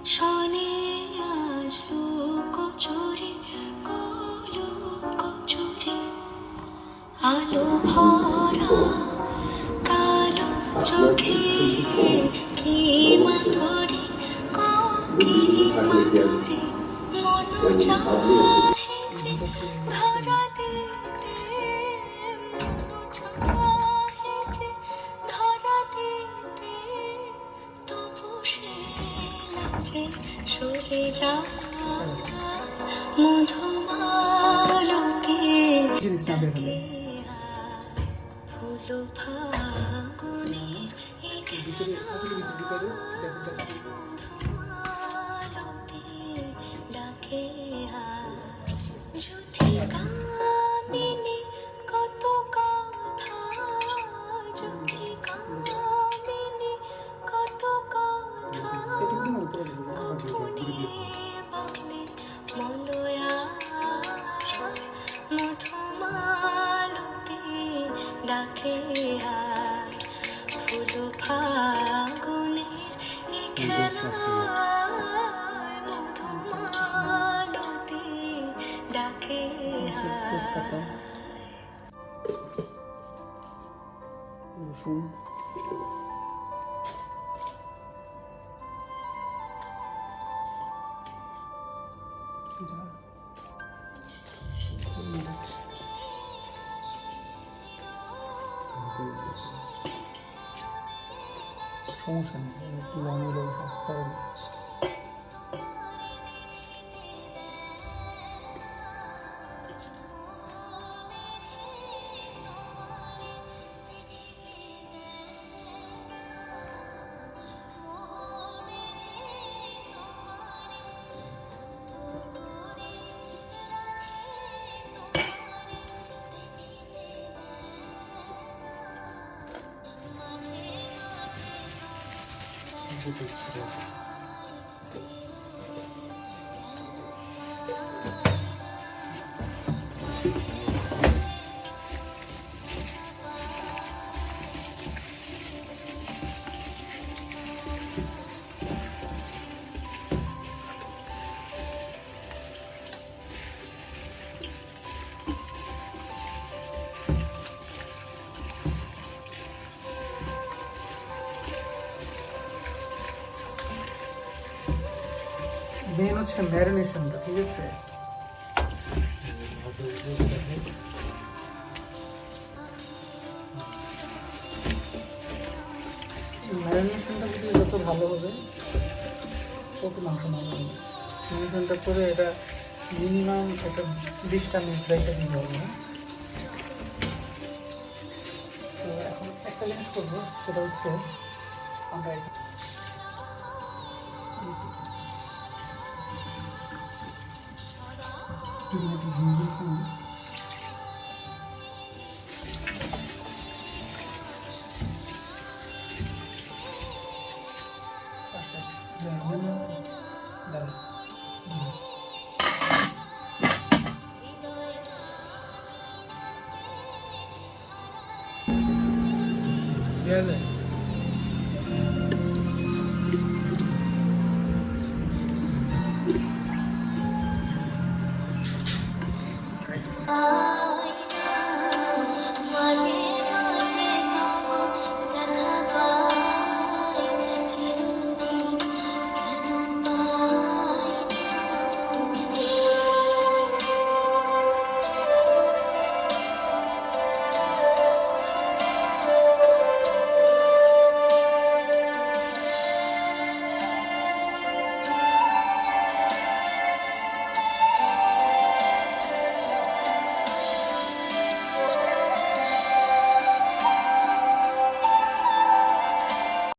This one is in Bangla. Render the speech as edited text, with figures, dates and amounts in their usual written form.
শোনে আজ লুকোচুরি লুকোচুরি আলো ভরা কালো চোখে কি মাধুরী কি মাধুরী মন চাহে যে ধরা দিতে মন চাহে যে ধরা দিতে তবু সে লাগে সরে যায় মধুমালতি ডাকে ফুল ফাগুনে মধুমালতি ডাকে যুথি কামিনী কত কথা যুথি কামিনী কত কথা গোপনে বলে মলয়া মধুমালতি ডাকে আয় ফুল ফাগুনে খেলায় মধুমালতি ডাকে আয় রসুন সমস্যা নেই একটু লবণ মেন হচ্ছে ম্যারিনেশনটা, ঠিক আছে? ম্যারিনেশনটা যদি যত ভালো হবে তত মাংস ভালো হবে। ম্যারিনেশনটা করে এটা মিনিমাম একটা 20টা মিনিট রেখে দিতে হবে। তো এখন একটা জিনিস করবো, সেটা হচ্ছে আমরা মাঝে মাঝে তবু দেখা পাই